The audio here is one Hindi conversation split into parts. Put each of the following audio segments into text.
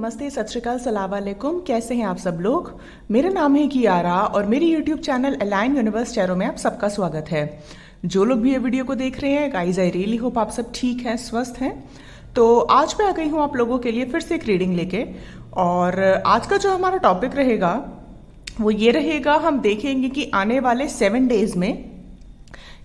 नमस्ते, सत श्री अकाल, सलाम वालेकुम। कैसे हैं आप सब लोग। मेरा नाम है कियारा और मेरी YouTube channel align universe tarot में आप सबका स्वागत है। जो लोग भी ये वीडियो को देख रहे हैं, गाइज आई रियली होप आप सब ठीक हैं, स्वस्थ हैं। तो आज मैं आ गई हूँ आप लोगों के लिए फिर से एक रीडिंग लेके। और आज का जो हमारा टॉपिक रहेगा वो ये रहेगा, हम देखेंगे कि आने वाले 7 डेज में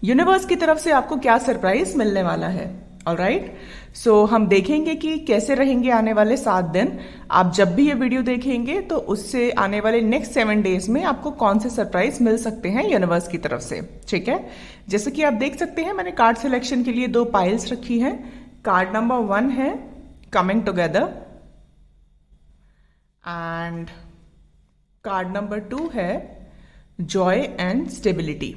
यूनिवर्स की तरफ से आपको क्या सरप्राइज मिलने वाला है। ऑलराइट, सो हम देखेंगे कि कैसे रहेंगे आने वाले 7 दिन। आप जब भी ये वीडियो देखेंगे तो उससे आने वाले नेक्स्ट 7 डेज में आपको कौन से सरप्राइज मिल सकते हैं यूनिवर्स की तरफ से। ठीक है, जैसे कि आप देख सकते हैं मैंने कार्ड सिलेक्शन के लिए 2 पाइल्स रखी हैं। कार्ड नंबर 1 है coming together and card number 2 है जॉय एंड स्टेबिलिटी।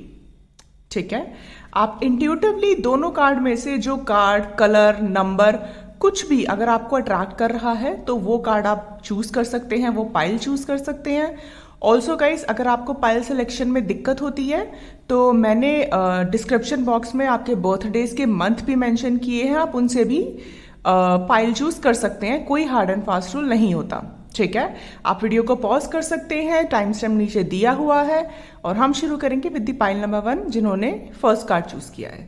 ठीक है, आप इंट्यूटिवली दोनों कार्ड में से जो कार्ड, कलर, नंबर कुछ भी अगर आपको अट्रैक्ट कर रहा है तो वो कार्ड आप चूज कर सकते हैं, वो पाइल चूज कर सकते हैं। ऑल्सो गाइस, अगर आपको पाइल सिलेक्शन में दिक्कत होती है तो मैंने डिस्क्रिप्शन बॉक्स में आपके बर्थडेज के मंथ भी मेंशन किए हैं, आप उनसे भी पाइल चूज कर सकते हैं। कोई हार्ड एंड फास्ट रूल नहीं होता। ठीक है, आप वीडियो को पॉज कर सकते हैं, टाइम स्टैम्प नीचे दिया हुआ है और हम शुरू करेंगे विद द पाइल नंबर 1 जिन्होंने फर्स्ट कार्ड चूज किया है।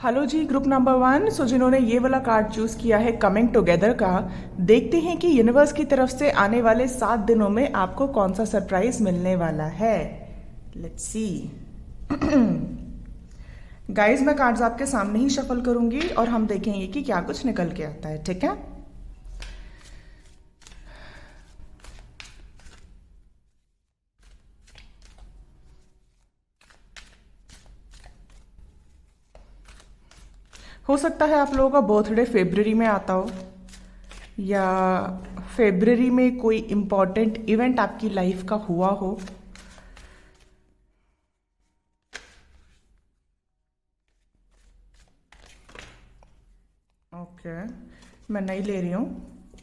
हेलो जी, ग्रुप नंबर 1। सो जिन्होंने ये वाला कार्ड चूज किया है कमिंग टुगेदर का, देखते हैं कि यूनिवर्स की तरफ से आने वाले 7 दिनों में आपको कौन सा सरप्राइज मिलने वाला है। Let's C. गाइज, मैं कार्ड्स आपके सामने ही शफल करूंगी और हम देखेंगे कि क्या कुछ निकल के आता है। ठीक है, हो सकता है आप लोगों का बर्थडे फरवरी में आता हो या फरवरी में कोई इंपॉर्टेंट इवेंट आपकी लाइफ का हुआ हो। ओके, मैं नहीं ले रही हूँ,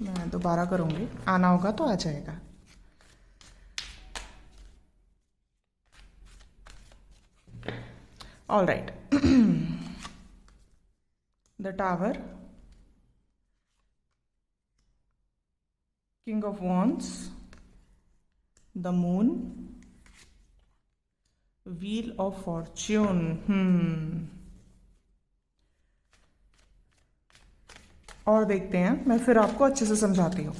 मैं दोबारा करूँगी, आना होगा तो आ जाएगा। All right. The Tower, King of Wands, the Moon, Wheel of Fortune। और देखते हैं, मैं फिर आपको अच्छे से समझाती हूँ।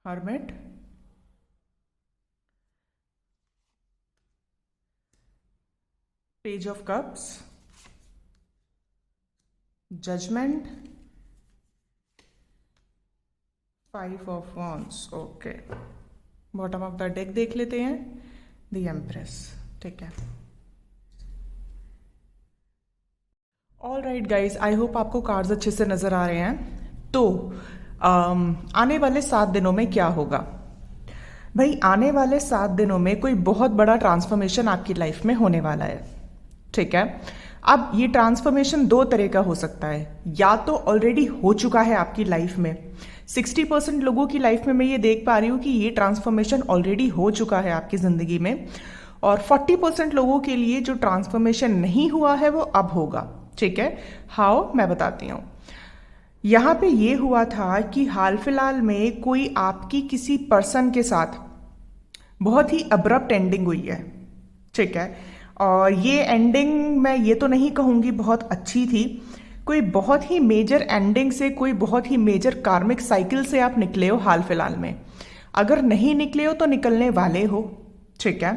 Hermit, page of cups, judgement, 5 of wands. Okay, bottom of the deck देख लेते हैं, द एम्प्रेस। ठीक है, all right guys, I hope आपको कार्ड्स अच्छे से नजर आ रहे हैं। तो आने वाले 7 दिनों में क्या होगा भाई। आने वाले 7 दिनों में कोई बहुत बड़ा ट्रांसफॉर्मेशन आपकी लाइफ में होने वाला है। ठीक है, अब ये ट्रांसफॉर्मेशन 2 तरह का हो सकता है। या तो ऑलरेडी हो चुका है आपकी लाइफ में, 60% लोगों की लाइफ में मैं ये देख पा रही हूँ कि ये ट्रांसफॉर्मेशन ऑलरेडी हो चुका है आपकी जिंदगी में, और 40% लोगों के लिए जो ट्रांसफॉर्मेशन नहीं हुआ है वो अब होगा। ठीक है, हाउ, मैं बताती हूँ। यहाँ पे ये हुआ था कि हाल फिलहाल में कोई आपकी किसी पर्सन के साथ बहुत ही अब्रप्ट एंडिंग हुई है। ठीक है, और ये एंडिंग मैं ये तो नहीं कहूँगी बहुत अच्छी थी। कोई बहुत ही मेजर एंडिंग से, कोई बहुत ही मेजर कार्मिक साइकिल से आप निकले हो हाल फिलहाल में। अगर नहीं निकले हो तो निकलने वाले हो। ठीक है,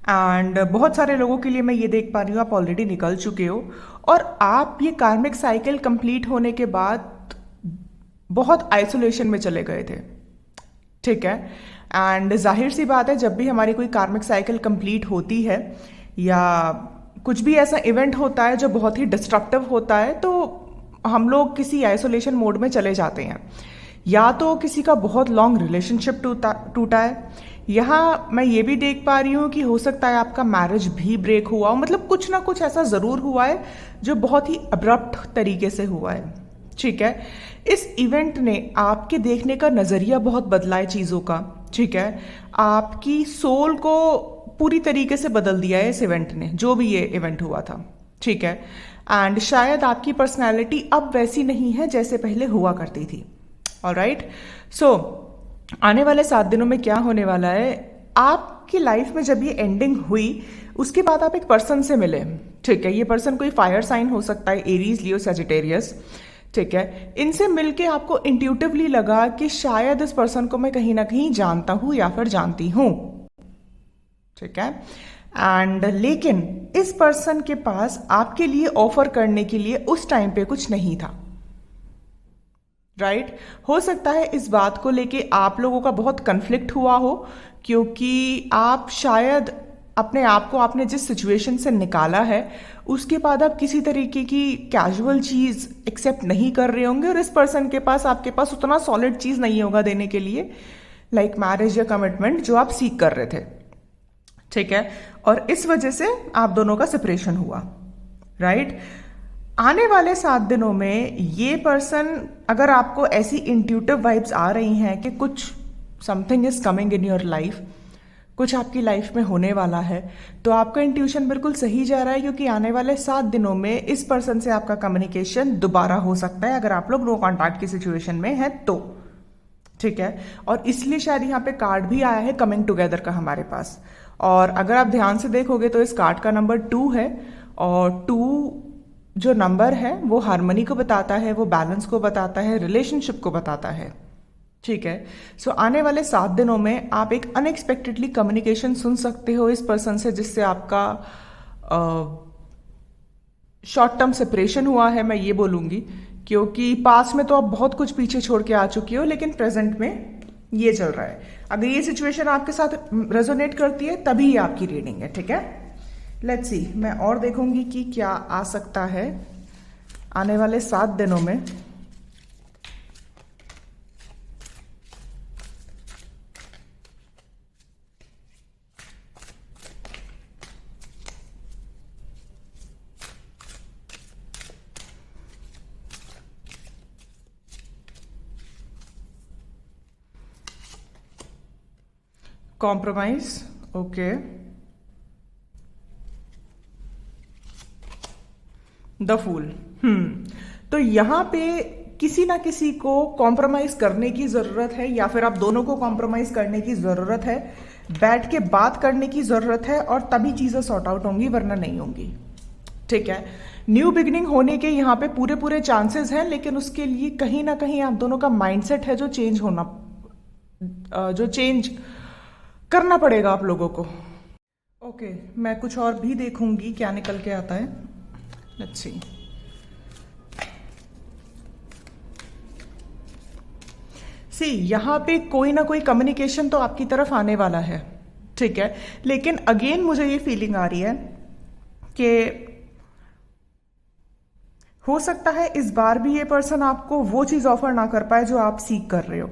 एंड बहुत सारे लोगों के लिए मैं ये देख पा रही हूँ आप ऑलरेडी निकल चुके हो और आप ये कार्मिक साइकिल कंप्लीट होने के बाद बहुत आइसोलेशन में चले गए थे। ठीक है, एंड जाहिर सी बात है, जब भी हमारी कोई कार्मिक साइकिल कंप्लीट होती है या कुछ भी ऐसा इवेंट होता है जो बहुत ही डिस्ट्रक्टिव होता है, तो हम लोग किसी आइसोलेशन मोड में चले जाते हैं। या तो किसी का बहुत लॉन्ग रिलेशनशिप टूटा है, यहाँ मैं ये भी देख पा रही हूँ कि हो सकता है आपका मैरिज भी ब्रेक हुआ हो। मतलब कुछ ना कुछ ऐसा जरूर हुआ है जो बहुत ही अब्रप्ट तरीके से हुआ है। ठीक है, इस इवेंट ने आपके देखने का नजरिया बहुत बदला है चीजों का। ठीक है, आपकी सोल को पूरी तरीके से बदल दिया है इस इवेंट ने, जो भी ये इवेंट हुआ था, ठीक है। एंड शायद आपकी पर्सनैलिटी अब वैसी नहीं है जैसे पहले हुआ करती थी। ऑलराइट, सो आने वाले 7 दिनों में क्या होने वाला है, आपकी लाइफ में जब ये एंडिंग हुई उसके बाद आप एक पर्सन से मिले, ठीक है। ये पर्सन कोई फायर साइन हो सकता है, एरीज, लियो, सजिटेरियस, ठीक है। इनसे मिलके आपको इंट्यूटिवली लगा कि शायद इस पर्सन को मैं कहीं ना कहीं जानता हूं या फिर जानती हूं, ठीक है। एंड लेकिन इस पर्सन के पास आपके लिए ऑफर करने के लिए उस टाइम पे कुछ नहीं था, राइट। हो सकता है इस बात को लेके आप लोगों का बहुत कन्फ्लिक्ट हुआ हो, क्योंकि आप शायद अपने आप को आपने जिस सिचुएशन से निकाला है उसके बाद आप किसी तरीके की कैजुअल चीज एक्सेप्ट नहीं कर रहे होंगे, और इस पर्सन के पास आपके पास उतना सॉलिड चीज नहीं होगा देने के लिए, लाइक मैरिज या कमिटमेंट जो आप सीख कर रहे थे, ठीक है। और इस वजह से आप दोनों का सेपरेशन हुआ, राइट। आने वाले 7 दिनों में ये पर्सन, अगर आपको ऐसी इंट्यूटिव वाइब्स आ रही हैं कि कुछ something is coming in your life, कुछ आपकी लाइफ में होने वाला है, तो आपका इंट्यूशन बिल्कुल सही जा रहा है, क्योंकि आने वाले 7 दिनों में इस पर्सन से आपका कम्युनिकेशन दोबारा हो सकता है, अगर आप लोग नो कॉन्टैक्ट की सिचुएशन में हैं तो, ठीक है। और इसलिए शायद यहाँ पे कार्ड भी आया है कमिंग टुगेदर का हमारे पास। और अगर आप ध्यान से देखोगे तो इस कार्ड का नंबर 2 है, और 2 जो नंबर है वो हार्मनी को बताता है, वो बैलेंस को बताता है, रिलेशनशिप को बताता है, ठीक है। सो आने वाले 7 दिनों में आप एक अनएक्सपेक्टेडली कम्युनिकेशन सुन सकते हो इस पर्सन से, जिससे आपका शॉर्ट टर्म सेपरेशन हुआ है, मैं ये बोलूंगी, क्योंकि पास में तो आप बहुत कुछ पीछे छोड़ के आ चुकी हो, लेकिन प्रेजेंट में ये चल रहा है। अगर ये सिचुएशन आपके साथ रेजोनेट करती है तभी ये आपकी रीडिंग है, ठीक है। लेट्स सी, मैं और देखूंगी कि क्या आ सकता है आने वाले 7 दिनों में। Compromise, okay. द फूल, तो यहां पे किसी ना किसी को कॉम्प्रोमाइज करने की जरूरत है, या फिर आप दोनों को कॉम्प्रोमाइज करने की जरूरत है, बैठ के बात करने की जरूरत है, और तभी चीजें सॉर्ट आउट होंगी, वरना नहीं होंगी, ठीक है। न्यू बिगिनिंग होने के यहाँ पे पूरे पूरे चांसेस हैं, लेकिन उसके लिए कहीं ना कहीं आप दोनों का माइंडसेट है जो चेंज होना, जो चेंज करना पड़ेगा आप लोगों को। ओके, मैं कुछ और भी देखूंगी क्या निकल के आता है। लेट्स सी। सी, यहां पे कोई ना कोई कम्युनिकेशन तो आपकी तरफ आने वाला है, ठीक है। लेकिन अगेन मुझे ये फीलिंग आ रही है कि हो सकता है इस बार भी ये पर्सन आपको वो चीज ऑफर ना कर पाए जो आप सीख कर रहे हो।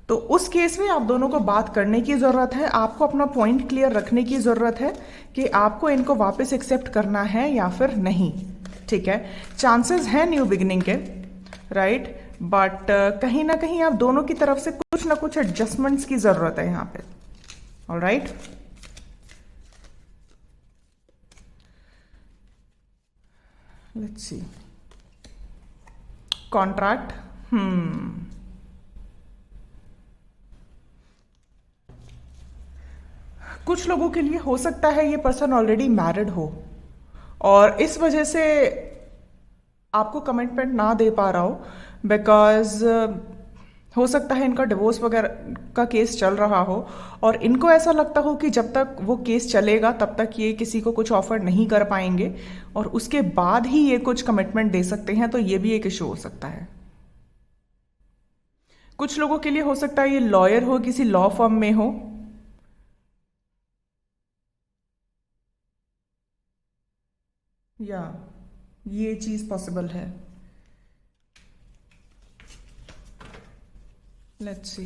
तो उस केस में आप दोनों को बात करने की जरूरत है, आपको अपना पॉइंट क्लियर रखने की जरूरत है कि आपको इनको वापस एक्सेप्ट करना है या फिर नहीं, ठीक है। चांसेस हैं न्यू बिगिनिंग के, राइट, बट कहीं ना कहीं आप दोनों की तरफ से कुछ ना कुछ एडजस्टमेंट्स की जरूरत है यहां पे। Alright, let's see. कॉन्ट्रैक्ट, कुछ लोगों के लिए हो सकता है ये पर्सन ऑलरेडी मैरिड हो, और इस वजह से आपको कमिटमेंट ना दे पा रहा हो, बिकॉज हो सकता है इनका डिवोर्स वगैरह का केस चल रहा हो, और इनको ऐसा लगता हो कि जब तक वो केस चलेगा तब तक ये किसी को कुछ ऑफर नहीं कर पाएंगे, और उसके बाद ही ये कुछ कमिटमेंट दे सकते हैं, तो ये भी एक इशू हो सकता है। कुछ लोगों के लिए हो सकता है ये लॉयर हो, किसी लॉ फर्म में हो, या ये चीज पॉसिबल है। Let's see.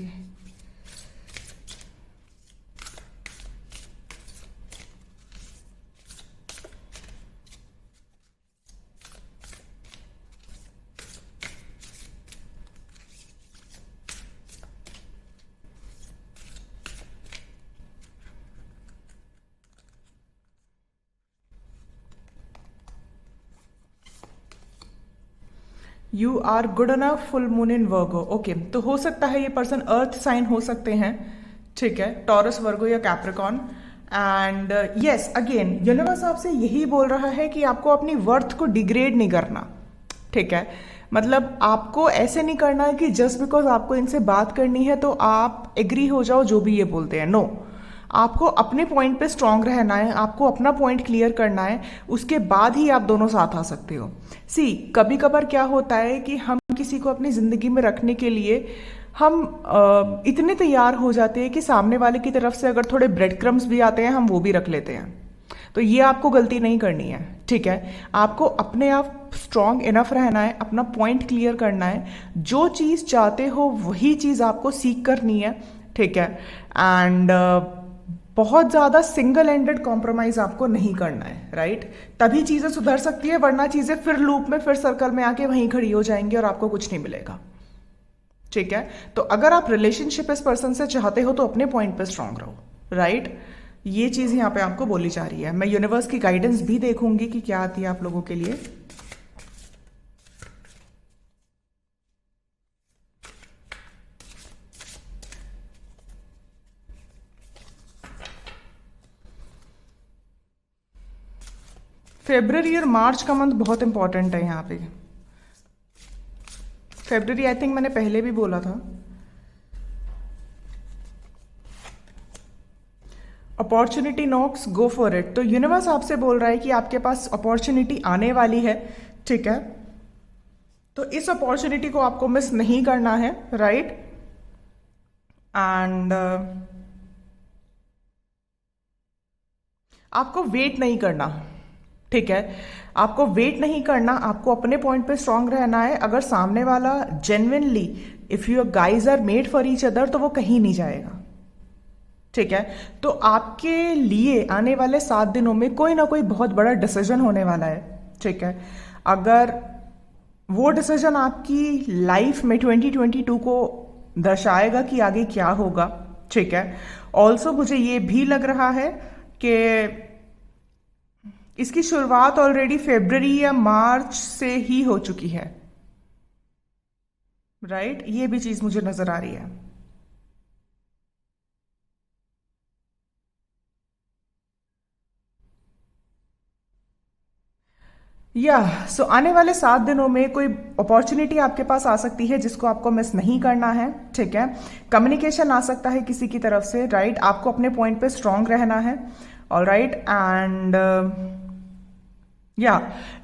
You are good enough, full moon in Virgo. Okay, तो हो सकता है ये पर्सन अर्थ साइन हो सकते हैं, ठीक है, टॉरस, वर्गो या Capricorn. And yes, again universe आपसे यही बोल रहा है कि आपको अपनी वर्थ को डिग्रेड नहीं करना, ठीक है। मतलब आपको ऐसे नहीं करना है कि जस्ट बिकॉज आपको इनसे बात करनी है तो आप एग्री हो जाओ जो भी ये बोलते हैं। नो, आपको अपने पॉइंट पे स्ट्रांग रहना है, आपको अपना पॉइंट क्लियर करना है, उसके बाद ही आप दोनों साथ आ सकते हो। सी, कभी कभार क्या होता है कि हम किसी को अपनी जिंदगी में रखने के लिए हम इतने तैयार हो जाते हैं कि सामने वाले की तरफ से अगर थोड़े ब्रेड क्रम्स भी आते हैं हम वो भी रख लेते हैं। तो ये आपको गलती नहीं करनी है, ठीक है। आपको अपने आप स्ट्रांग इनफ रहना है, अपना पॉइंट क्लियर करना है, जो चीज़ चाहते हो वही चीज़ आपको सीख करनी है, ठीक है। एंड बहुत ज़्यादा सिंगल एंडेड कॉम्प्रोमाइज आपको नहीं करना है, राइट। तभी चीज़ें सुधर सकती है, वरना चीज़ें फिर लूप में, फिर सर्कल में आके वहीं खड़ी हो जाएंगी और आपको कुछ नहीं मिलेगा, ठीक है। तो अगर आप रिलेशनशिप इस पर्सन से चाहते हो तो अपने पॉइंट पे स्ट्रांग रहो, राइट। ये चीज़ यहाँ पे आपको बोली जा रही है। मैं यूनिवर्स की गाइडेंस भी देखूंगी कि क्या आती है आप लोगों के लिए। फेब्रवरी और मार्च का मंथ बहुत इंपॉर्टेंट है यहाँ पे। फेब्रवरी आई थिंक मैंने पहले भी बोला था। Opportunity knocks, go for it. तो यूनिवर्स आपसे बोल रहा है कि आपके पास अपॉर्चुनिटी आने वाली है, ठीक है। तो इस अपॉर्चुनिटी को आपको मिस नहीं करना है, राइट। एंड आपको वेट नहीं करना, ठीक है। आपको वेट नहीं करना, आपको अपने पॉइंट पे स्ट्रांग रहना है। अगर सामने वाला genuinely, if you guys are made for each other, तो वो कहीं नहीं जाएगा, ठीक है। तो आपके लिए आने वाले 7 दिनों में कोई ना कोई बहुत बड़ा डिसीजन होने वाला है, ठीक है। अगर वो डिसीजन आपकी लाइफ में 2022 को दर्शाएगा कि आगे क्या होगा, ठीक है। ऑल्सो मुझे ये भी लग रहा है कि इसकी शुरुआत ऑलरेडी फेब्रवरी या मार्च से ही हो चुकी है, राइट। ये भी चीज मुझे नजर आ रही है। या सो आने वाले 7 दिनों में कोई अपॉर्चुनिटी आपके पास आ सकती है जिसको आपको मिस नहीं करना है, ठीक है। कम्युनिकेशन आ सकता है किसी की तरफ से, राइट। आपको अपने पॉइंट पे स्ट्रांग रहना है, ऑल राइट। एंड या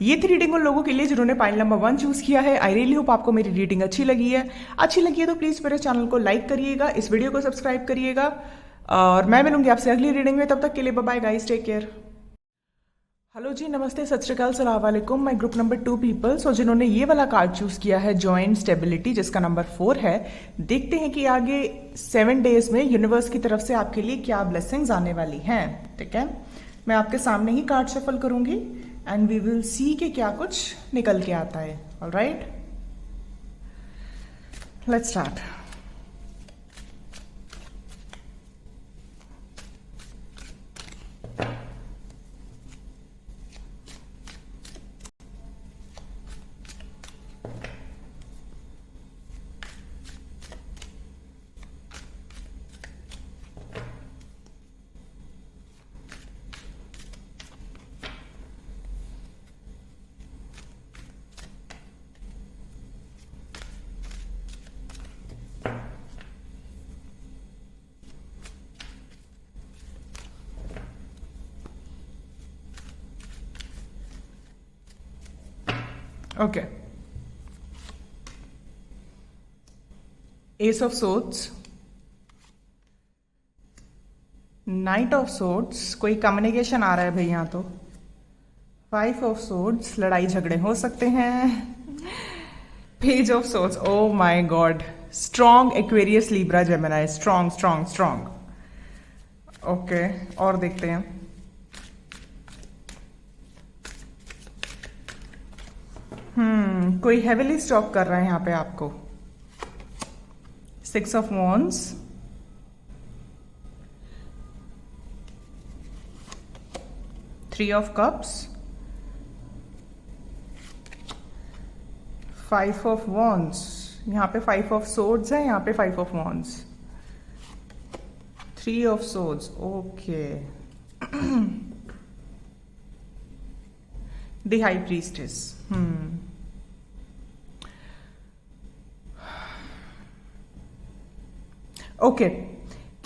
ये थी रीडिंग उन लोगों के लिए जिन्होंने पाइल नंबर 1 चूज किया है। आई रियली होप आपको मेरी रीडिंग अच्छी लगी है। अच्छी लगी है तो प्लीज मेरे चैनल को लाइक करिएगा, इस वीडियो को सब्सक्राइब करिएगा, और मैं मिलूंगी आपसे अगली रीडिंग में। तब तक के लिए bye bye guys, take care. Hello जी, नमस्ते, सत श्री अकाल, सलाम वालेकुम। My group number 2 people. So जिन्होंने ये वाला कार्ड चूज किया है, जॉइंट स्टेबिलिटी, जिसका नंबर 4 है, देखते हैं कि आगे 7 डेज में यूनिवर्स की तरफ से आपके लिए क्या ब्लेसिंग्स आने वाली हैं, ठीक है। मैं आपके सामने ही कार्ड शफल करूंगी एंड वी विल सी कि क्या कुछ निकल के आता है। All right, let's start. Okay, S of swords, night of swords, कोई कम्युनिकेशन आ रहा है भाई यहाँ तो। 5 ऑफ सोर्ड्स, लड़ाई झगड़े हो सकते हैं। Page of swords, oh my God, strong Aquarius, Libra, Gemini, strong strong strong. Okay, और देखते हैं। कोई हेविली स्टॉक कर रहा है यहाँ पे आपको। 6 of wands, 3 of cups, five of wands, यहाँ पे फाइव ऑफ सोर्ड्स है, यहाँ पे five of wands, three of swords, okay. The high priestess, okay.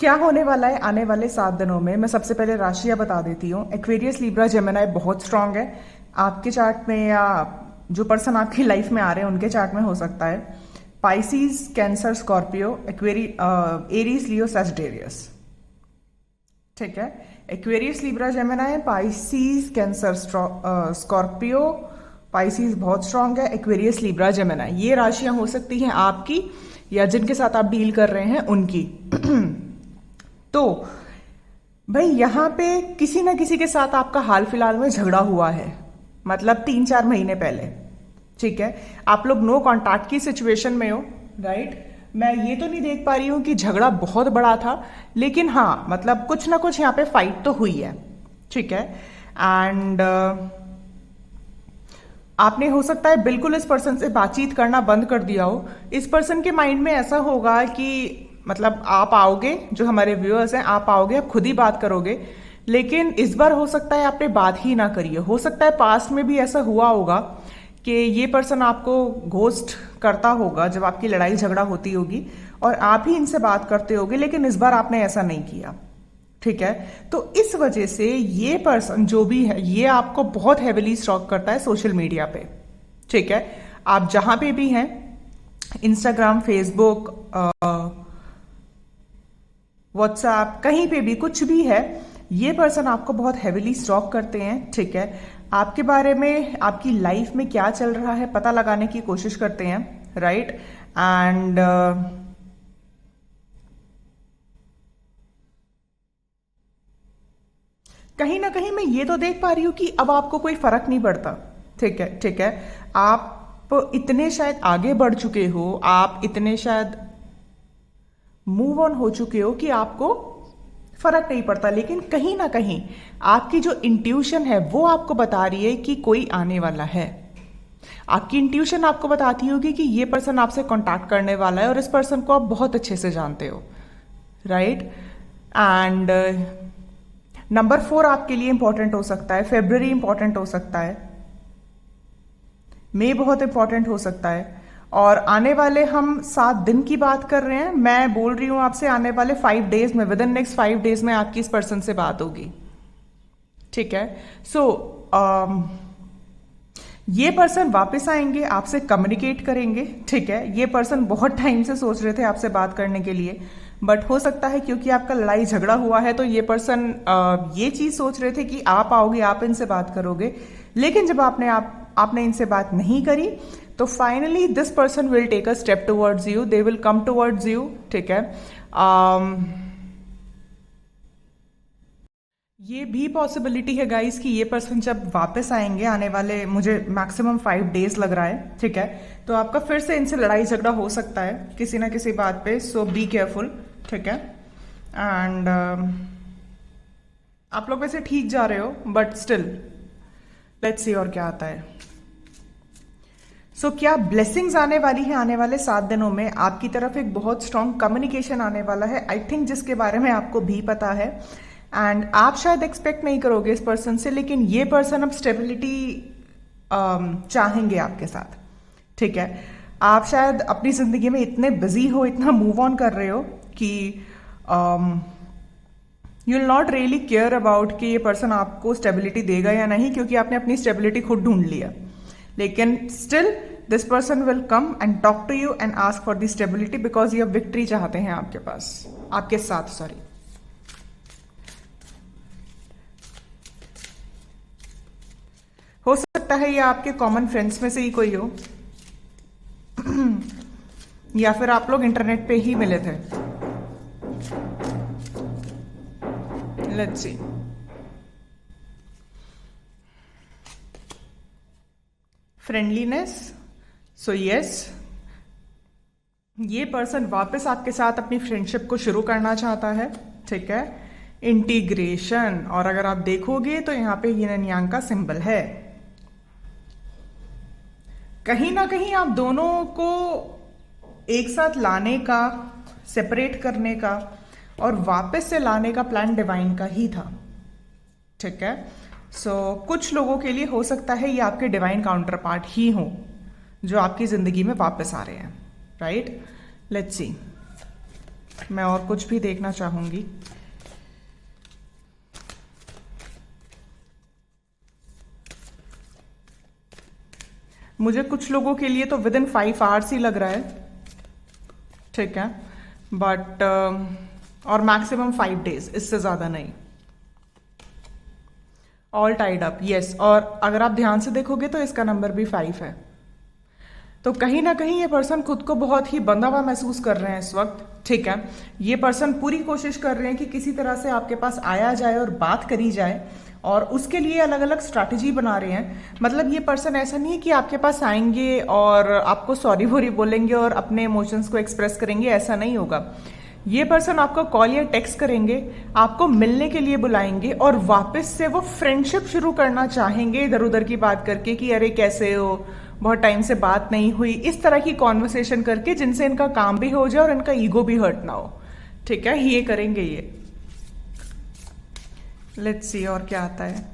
क्या होने वाला है आने वाले 7 दिनों में, मैं सबसे पहले राशियां बता देती हूँ। एक्वेरियस, लिब्रा, जेमिनी बहुत स्ट्रांग है आपके चार्ट में, या जो पर्सन आपकी लाइफ में आ रहे हैं उनके चार्ट में हो सकता है। पाइसिस, कैंसर, स्कॉर्पियो, एरीज, लियो, सैजिटेरियस, ठीक है। Aquarius, Libra, Gemini, Pisces, cancer, Scorpio, Pisces बहुत स्ट्रांग है, एक्वेरियस, लिब्रा, जेमिनी, ये राशियां हो सकती हैं आपकी या जिनके साथ आप डील कर रहे हैं उनकी। तो भाई यहां पे किसी ना किसी के साथ आपका हाल फिलहाल में झगड़ा हुआ है, मतलब 3-4 महीने पहले, ठीक है। आप लोग नो कॉन्टैक्ट की सिचुएशन में हो, राइट। मैं ये तो नहीं देख पा रही हूं कि झगड़ा बहुत बड़ा था, लेकिन हाँ मतलब कुछ ना कुछ यहाँ पे फाइट तो हुई है, ठीक है। एंड आपने हो सकता है बिल्कुल इस पर्सन से बातचीत करना बंद कर दिया हो। इस पर्सन के माइंड में ऐसा होगा कि मतलब आप आओगे, जो हमारे व्यूअर्स हैं, आप आओगे, आप खुद ही बात करोगे, लेकिन इस बार हो सकता है आपने बात ही ना करिए। हो सकता है पास्ट में भी ऐसा हुआ होगा कि ये पर्सन आपको घोस्ट करता होगा जब आपकी लड़ाई झगड़ा होती होगी, और आप ही इनसे बात करते होगे, लेकिन इस बार आपने ऐसा नहीं किया, ठीक है। तो इस वजह से ये पर्सन जो भी है ये आपको बहुत हेविली स्टॉक करता है सोशल मीडिया पे, ठीक है। आप जहां पे भी हैं, इंस्टाग्राम, फेसबुक, व्हाट्सएप, कहीं पे भी कुछ भी है, ये पर्सन आपको बहुत हेविली स्टॉक करते हैं, ठीक है। आपके बारे में, आपकी लाइफ में क्या चल रहा है पता लगाने की कोशिश करते हैं, राइट। एंड कहीं ना कहीं मैं ये तो देख पा रही हूं कि अब आपको कोई फर्क नहीं पड़ता, ठीक है, ठीक है। आप इतने शायद आगे बढ़ चुके हो, आप इतने शायद मूव ऑन हो चुके हो कि आपको फर्क नहीं पड़ता, लेकिन कहीं ना कहीं आपकी जो इंट्यूशन है वो आपको बता रही है कि कोई आने वाला है। आपकी इंट्यूशन आपको बताती होगी कि ये पर्सन आपसे कांटेक्ट करने वाला है, और इस पर्सन को आप बहुत अच्छे से जानते हो, राइट। एंड नंबर 4 आपके लिए इंपॉर्टेंट हो सकता है, फेब्रुअरी इंपॉर्टेंट हो सकता है, मई बहुत इंपॉर्टेंट हो सकता है, और आने वाले हम 7 दिन की बात कर रहे हैं। मैं बोल रही हूं आपसे आने वाले 5 डेज में, विद इन नेक्स्ट 5 डेज में आपकी इस पर्सन से बात होगी, ठीक है। सो ये पर्सन वापस आएंगे, आपसे कम्युनिकेट करेंगे, ठीक है। ये पर्सन बहुत टाइम से सोच रहे थे आपसे बात करने के लिए, बट हो सकता है क्योंकि आपका लड़ाई झगड़ा हुआ है तो ये पर्सन ये चीज सोच रहे थे कि आप आओगे, आप इनसे बात करोगे, लेकिन जब आपने इनसे बात नहीं करी तो finally this person will take a step towards you, they will come towards you, ठीक है। ये भी पॉसिबिलिटी है गाइस कि ये पर्सन जब वापस आएंगे, आने वाले मुझे मैक्सिमम 5 डेज लग रहा है, ठीक है, तो आपका फिर से इनसे लड़ाई झगड़ा हो सकता है किसी ना किसी बात पे, सो बी केयरफुल, ठीक है। एंड आप लोग वैसे ठीक जा रहे हो, बट स्टिल लेट्स सी और क्या आता है। सो क्या ब्लेसिंग्स आने वाली है आने वाले 7 दिनों में, आपकी तरफ एक बहुत स्ट्रांग कम्युनिकेशन आने वाला है, आई थिंक, जिसके बारे में आपको भी पता है, एंड आप शायद एक्सपेक्ट नहीं करोगे इस पर्सन से, लेकिन ये पर्सन अब स्टेबिलिटी चाहेंगे आपके साथ, ठीक है। आप शायद अपनी जिंदगी में इतने बिजी हो, इतना मूव ऑन कर रहे हो कि you will not really care about कि ये पर्सन आपको स्टेबिलिटी देगा या नहीं, क्योंकि आपने अपनी स्टेबिलिटी खुद ढूंढ लिया, लेकिन still this person will come and talk to you and ask for the stability, because ये विक्ट्री चाहते हैं आपके पास, आपके साथ, सॉरी। हो सकता है ये आपके कॉमन फ्रेंड्स में से ही कोई हो, या फिर आप लोग इंटरनेट पे ही मिले थे, let's see. Friendliness, so yes, ये पर्सन वापस आपके साथ अपनी फ्रेंडशिप को शुरू करना चाहता है, ठीक है। इंटीग्रेशन, और अगर आप देखोगे तो यहाँ पे यिन एंड यांग का सिंबल है, कहीं ना कहीं आप दोनों को एक साथ लाने का, सेपरेट करने का और वापस से लाने का प्लान डिवाइन का ही था। ठीक है। कुछ लोगों के लिए हो सकता है ये आपके डिवाइन काउंटर पार्ट ही हो जो आपकी जिंदगी में वापस आ रहे हैं। Right, let's see. मैं और कुछ भी देखना चाहूंगी। मुझे कुछ लोगों के लिए तो विद इन 5 आवर्स ही लग रहा है। ठीक है, बट और मैक्सिमम 5 डेज, इससे ज्यादा नहीं। All tied up, yes. और अगर आप ध्यान से देखोगे तो इसका नंबर भी 5 है। तो कहीं ना कहीं ये पर्सन खुद को बहुत ही बंधा हुआ महसूस कर रहे हैं इस वक्त। ठीक है, ये पर्सन पूरी कोशिश कर रहे हैं कि किसी तरह से आपके पास आया जाए और बात करी जाए, और उसके लिए अलग अलग स्ट्रैटेजी बना रहे हैं। मतलब ये पर्सन ऐसा नहीं है कि आपके पास आएंगे और आपको सॉरी वोरी बोलेंगे और अपने इमोशंस को एक्सप्रेस करेंगे, ऐसा नहीं होगा। ये पर्सन आपको कॉल या टेक्स्ट करेंगे, आपको मिलने के लिए बुलाएंगे और वापस से वो फ्रेंडशिप शुरू करना चाहेंगे इधर उधर की बात करके कि अरे कैसे हो, बहुत टाइम से बात नहीं हुई, इस तरह की कॉन्वर्सेशन करके जिनसे इनका काम भी हो जाए और इनका ईगो भी हर्ट ना हो। ठीक है, ये करेंगे ये। लेट्स सी और क्या आता है।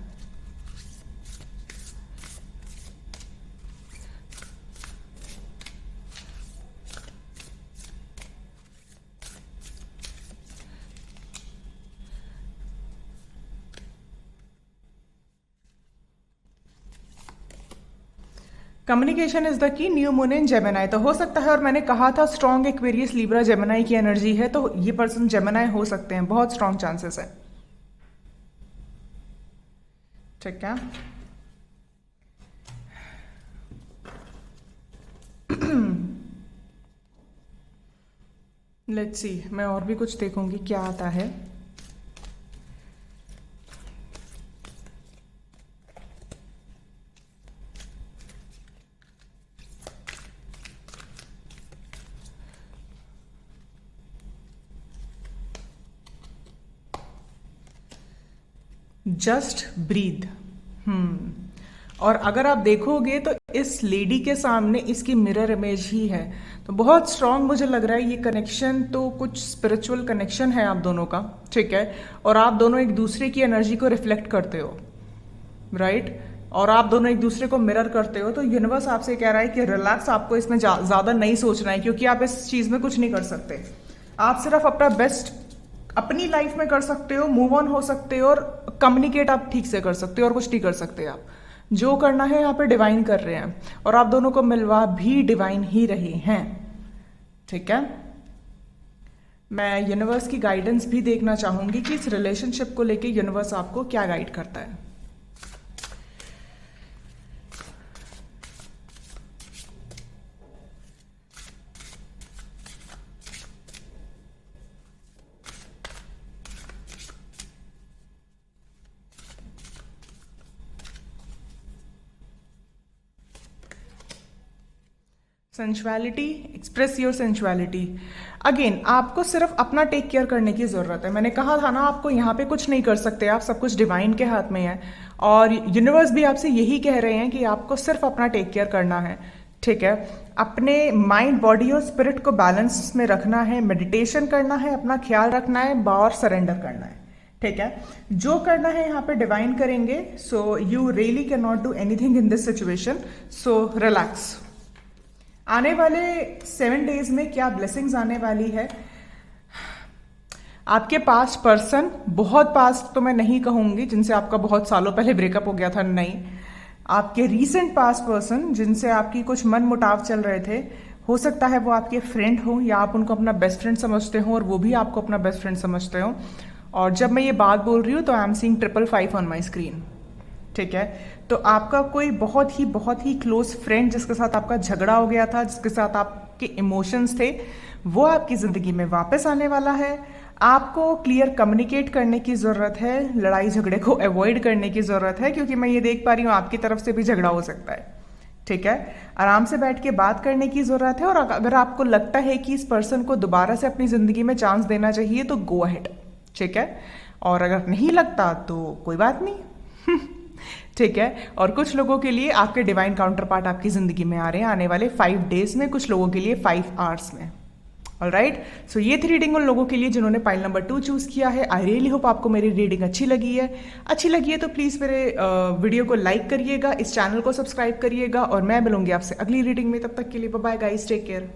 Communication is the key, new moon in Gemini. तो हो सकता है, और मैंने कहा था स्ट्रॉन्ग एक्वेरियस लिब्रा जेमिनाई की एनर्जी है, तो ये पर्सन जेमिनाई हो सकते हैं, बहुत स्ट्रॉन्ग चांसेस है। ठीक है, लेट्स सी। मैं और भी कुछ देखूंगी क्या आता है। Just breathe. और अगर आप देखोगे तो इस लेडी के सामने इसकी मिरर इमेज ही है, तो बहुत स्ट्रांग मुझे लग रहा है ये कनेक्शन। तो कुछ स्पिरिचुअल कनेक्शन है आप दोनों का। ठीक है, और आप दोनों एक दूसरे की एनर्जी को रिफ्लेक्ट करते हो। राइट, और आप दोनों एक दूसरे को मिरर करते हो। तो यूनिवर्स आपसे कह रहा है कि रिलैक्स, आपको इसमें ज्यादा नहीं सोचना है, क्योंकि आप इस चीज में कुछ नहीं कर सकते। आप सिर्फ अपना बेस्ट अपनी लाइफ में कर सकते हो, मूव ऑन हो सकते हो, और कम्युनिकेट आप ठीक से कर सकते हो, और कुछ नहीं कर सकते। आप जो करना है यहाँ पे डिवाइन कर रहे हैं, और आप दोनों को मिलवा भी डिवाइन ही रहे हैं। ठीक है, मैं यूनिवर्स की गाइडेंस भी देखना चाहूंगी कि इस रिलेशनशिप को लेके यूनिवर्स आपको क्या गाइड करता है। Sensuality, express your sensuality. Again आपको सिर्फ अपना टेक केयर करने की जरूरत है। मैंने कहा था ना, आपको यहाँ पे कुछ नहीं कर सकते, आप सब कुछ डिवाइन के हाथ में है, और यूनिवर्स भी आपसे यही कह रहे हैं कि आपको सिर्फ अपना टेक केयर करना है। ठीक है, अपने माइंड, बॉडी और स्पिरिट को बैलेंस में रखना है, मेडिटेशन करना है, अपना ख्याल रखना है, और सरेंडर करना है। ठीक है, जो करना है यहाँ पे डिवाइन करेंगे। So you really can not do anything in this situation, so relax. आने वाले 7 डेज में क्या ब्लेसिंग्स आने वाली है। आपके पास्ट पर्सन, बहुत पास्ट तो मैं नहीं कहूंगी, जिनसे आपका बहुत सालों पहले ब्रेकअप हो गया था, नहीं। आपके रीसेंट पास्ट पर्सन जिनसे आपकी कुछ मन मुटाव चल रहे थे, हो सकता है वो आपके फ्रेंड हो, या आप उनको अपना बेस्ट फ्रेंड समझते हो और वो भी आपको अपना बेस्ट फ्रेंड समझते हो। और जब मैं ये बात बोल रही हूँ तो I am seeing 555 on my screen. ठीक है, तो आपका कोई बहुत ही क्लोज फ्रेंड जिसके साथ आपका झगड़ा हो गया था, जिसके साथ आपके इमोशंस थे, वो आपकी जिंदगी में वापस आने वाला है। आपको क्लियर कम्युनिकेट करने की जरूरत है, लड़ाई झगड़े को अवॉइड करने की जरूरत है, क्योंकि मैं ये देख पा रही हूँ आपकी तरफ से भी झगड़ा हो सकता है। ठीक है, आराम से बैठ के बात करने की जरूरत है, और अगर आपको लगता है कि इस पर्सन को दोबारा से अपनी जिंदगी में चांस देना चाहिए तो गो अहेड। ठीक है, और अगर नहीं लगता तो कोई बात नहीं। ठीक है। और कुछ लोगों के लिए आपके डिवाइन काउंटर पार्ट आपकी जिंदगी में आ रहे हैं आने वाले 5 डेज में, कुछ लोगों के लिए 5 आवर्स में। ऑलराइट, सो ये थी रीडिंग उन लोगों के लिए जिन्होंने पाइल नंबर 2 चूज किया है। आई रियली होप आपको मेरी रीडिंग अच्छी लगी है। अच्छी लगी है तो प्लीज मेरे वीडियो को लाइक करिएगा, इस चैनल को सब्सक्राइब करिएगा, और मैं मिलूंगी आपसे अगली रीडिंग में। तब तक के लिए bye bye guys, take care.